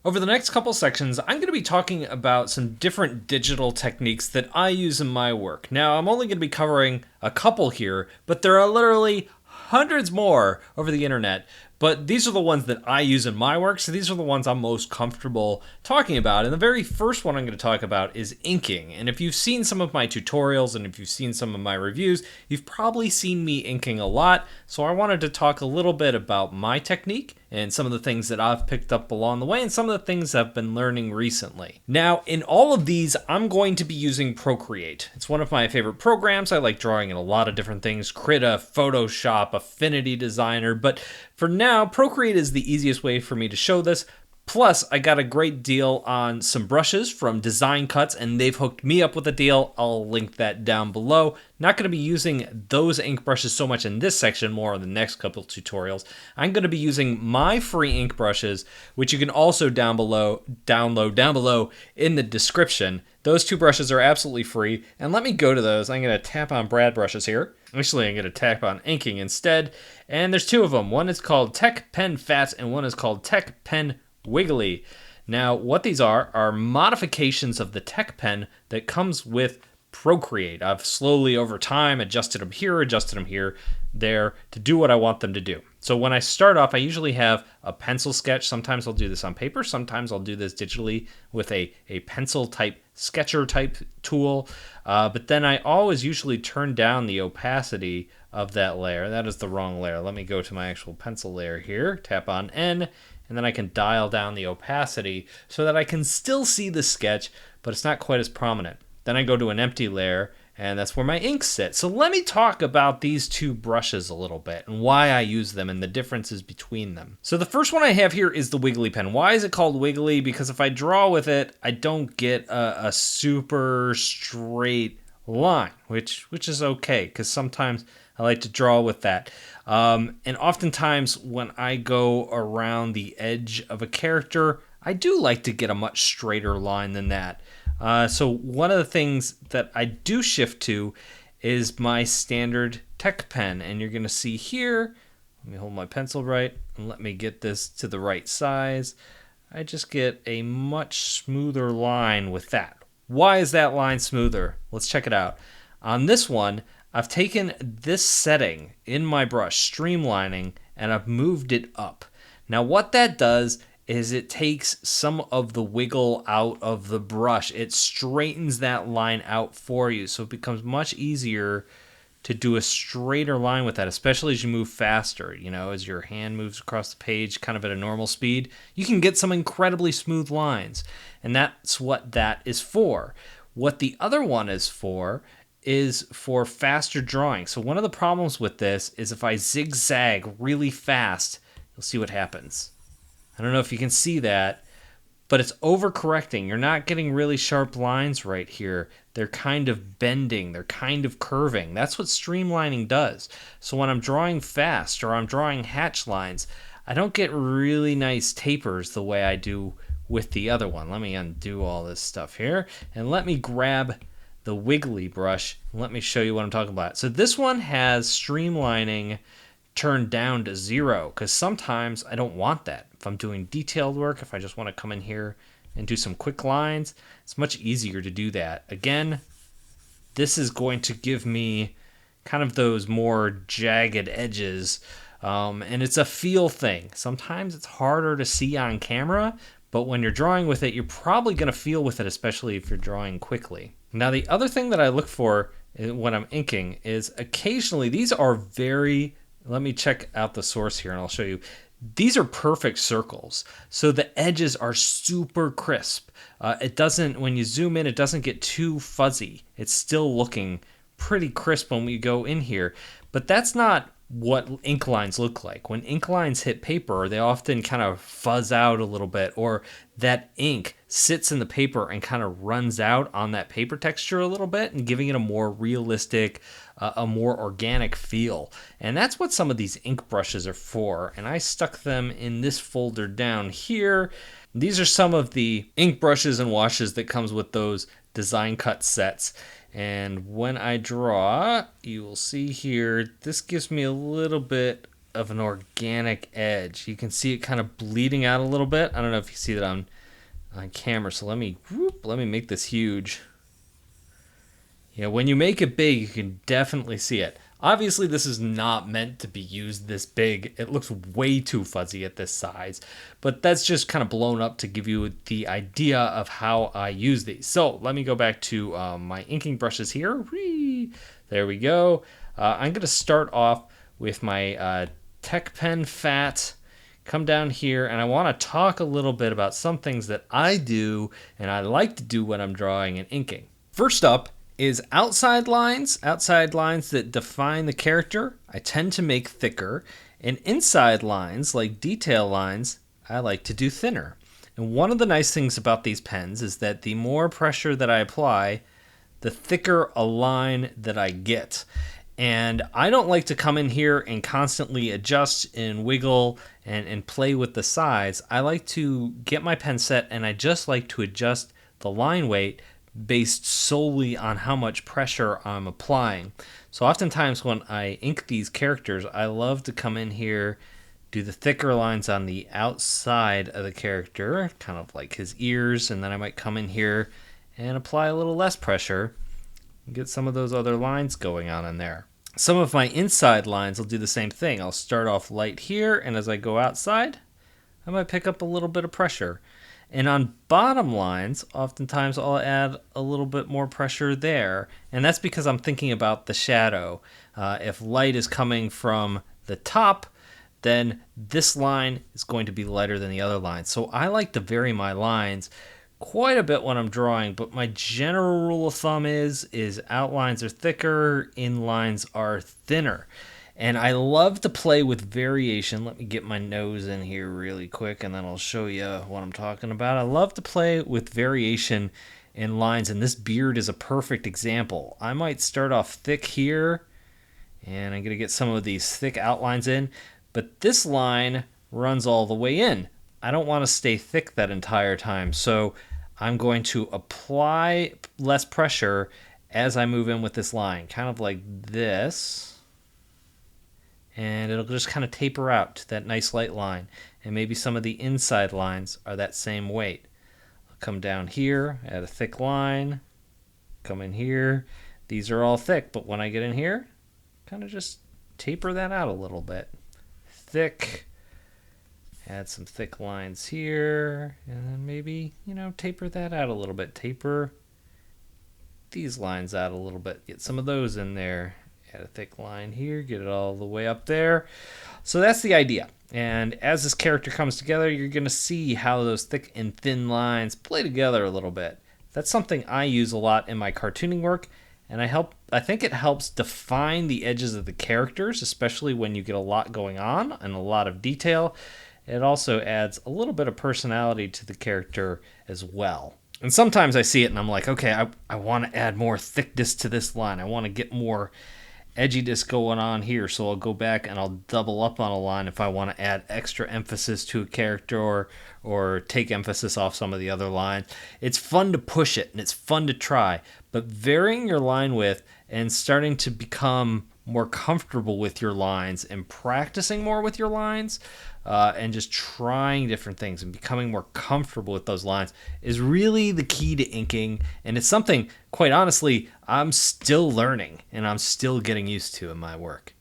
Over the next couple sections, I'm going to be talking about some different digital techniques that I use in my work. Now, I'm only going to be covering a couple here, but there are literally hundreds more over the internet. But these are the ones that I use in my work, so these are the ones I'm most comfortable talking about. And the very first one I'm going to talk about is inking. And if you've seen some of my tutorials and if you've seen some of my reviews, you've probably seen me inking a lot. So I wanted to talk a little bit about my technique and some of the things that I've picked up along the way and some of the things I've been learning recently. Now, in all of these, I'm going to be using Procreate. It's one of my favorite programs. I like drawing in a lot of different things, Krita, Photoshop, Affinity Designer, but for now, Procreate is the easiest way for me to show this. Plus, I got a great deal on some brushes from Design Cuts, and they've hooked me up with a deal. I'll link that down below. Not going to be using those ink brushes so much in this section, more in the next couple tutorials. I'm going to be using my free ink brushes, which you can also download down below in the description. Those two brushes are absolutely free, and let me go to those. I'm going to tap on Brad brushes here. Actually, I'm going to tap on inking instead, and there's two of them. One is called Tec Pen Fat, and one is called Tec Pen Wiggly. Now, what these are modifications of the Tec Pen that comes with Procreate. I've slowly over time adjusted them here, there to do what I want them to do. So when I start off, I usually have a pencil sketch. Sometimes I'll do this on paper. Sometimes I'll do this digitally with a pencil type sketcher type tool. But then I always usually turn down the opacity of that layer. That is the wrong layer. Let me go to my actual pencil layer here, tap on N, and then I can dial down the opacity so that I can still see the sketch, but it's not quite as prominent. Then I go to an empty layer, and that's where my inks sit. So let me talk about these two brushes a little bit and why I use them and the differences between them. So the first one I have here is the Wiggly Pen. Why is it called Wiggly? Because if I draw with it, I don't get a super straight line, which is okay, because sometimes I like to draw with that. And oftentimes when I go around the edge of a character, I do like to get a much straighter line than that. So one of the things that I do shift to is my standard Tec Pen. And you're going to see here, let me hold my pencil right and let me get this to the right size. I just get a much smoother line with that. Why is that line smoother? Let's check it out. On this one, I've taken this setting in my brush, streamlining, and I've moved it up. Now what that does is it takes some of the wiggle out of the brush. It straightens that line out for you, so it becomes much easier to do a straighter line with that, especially as you move faster. You know, as your hand moves across the page kind of at a normal speed, you can get some incredibly smooth lines, and that's what that is for. What the other one is for faster drawing. So one of the problems with this is if I zigzag really fast, you'll see what happens. I don't know if you can see that, but it's overcorrecting. You're not getting really sharp lines right here. They're kind of bending. They're kind of curving. That's what streamlining does. So when I'm drawing fast or I'm drawing hatch lines, I don't get really nice tapers the way I do with the other one. Let me undo all this stuff here and let me grab the Wiggly brush. Let me show you what I'm talking about. So this one has streamlining turned down to 0 because sometimes I don't want that. If I'm doing detailed work, if I just want to come in here and do some quick lines, it's much easier to do that. Again, this is going to give me kind of those more jagged edges, and it's a feel thing. Sometimes it's harder to see on camera, but when you're drawing with it, you're probably going to feel with it, especially if you're drawing quickly. Now, the other thing that I look for when I'm inking is occasionally these are very, let me check out the source here and I'll show you. These are perfect circles. So the edges are super crisp. It doesn't, when you zoom in, it doesn't get too fuzzy. It's still looking pretty crisp when we go in here. But that's not what ink lines look like. When ink lines hit paper, they often kind of fuzz out a little bit, or that ink sits in the paper and kind of runs out on that paper texture a little bit and giving it a more realistic, a more organic feel. And that's what some of these ink brushes are for. And I stuck them in this folder down here. These are some of the ink brushes and washes that comes with those Design Cut sets. And when I draw, you will see here, this gives me a little bit of an organic edge. You can see it kind of bleeding out a little bit. I don't know if you see that on camera, so let me make this huge. Yeah, when you make it big, you can definitely see it. Obviously, this is not meant to be used this big. It looks way too fuzzy at this size, but that's just kind of blown up to give you the idea of how I use these. So let me go back to my inking brushes here. Whee! There we go. I'm going to start off with my Tec Pen Fat. Come down here, and I want to talk a little bit about some things that I do and I like to do when I'm drawing and inking. First up is outside lines that define the character, I tend to make thicker, and inside lines, like detail lines, I like to do thinner. And one of the nice things about these pens is that the more pressure that I apply, the thicker a line that I get. And I don't like to come in here and constantly adjust and wiggle and play with the size. I like to get my pen set, and I just like to adjust the line weight based solely on how much pressure I'm applying. So oftentimes when I ink these characters, I love to come in here, do the thicker lines on the outside of the character, kind of like his ears, and then I might come in here and apply a little less pressure and get some of those other lines going on in there. Some of my inside lines will do the same thing. I'll start off light here, and as I go outside, I might pick up a little bit of pressure. And on bottom lines, oftentimes I'll add a little bit more pressure there. And that's because I'm thinking about the shadow. If light is coming from the top, then this line is going to be lighter than the other line. So I like to vary my lines quite a bit when I'm drawing, but my general rule of thumb is outlines are thicker, inlines are thinner. And I love to play with variation. Let me get my nose in here really quick, and then I'll show you what I'm talking about. I love to play with variation in lines, and this beard is a perfect example. I might start off thick here, and I'm going to get some of these thick outlines in, but this line runs all the way in. I don't want to stay thick that entire time, so I'm going to apply less pressure as I move in with this line, kind of like this. And it'll just kind of taper out to that nice light line. And maybe some of the inside lines are that same weight. I'll come down here, add a thick line, come in here. These are all thick, but when I get in here, kind of just taper that out a little bit. Thick, add some thick lines here, and then maybe, taper that out a little bit. Taper these lines out a little bit. Get some of those in there. Add a thick line here, get it all the way up there. So that's the idea. And as this character comes together, you're going to see how those thick and thin lines play together a little bit. That's something I use a lot in my cartooning work, and I think it helps define the edges of the characters, especially when you get a lot going on and a lot of detail. It also adds a little bit of personality to the character as well. And sometimes I see it and I'm like, okay, I want to add more thickness to this line. I want to get more edginess going on here, so I'll go back and I'll double up on a line if I want to add extra emphasis to a character or take emphasis off some of the other lines. It's fun to push it and it's fun to try, but varying your line width and starting to become more comfortable with your lines and practicing more with your lines and just trying different things and becoming more comfortable with those lines is really the key to inking. And it's something, quite honestly, I'm still learning and I'm still getting used to in my work.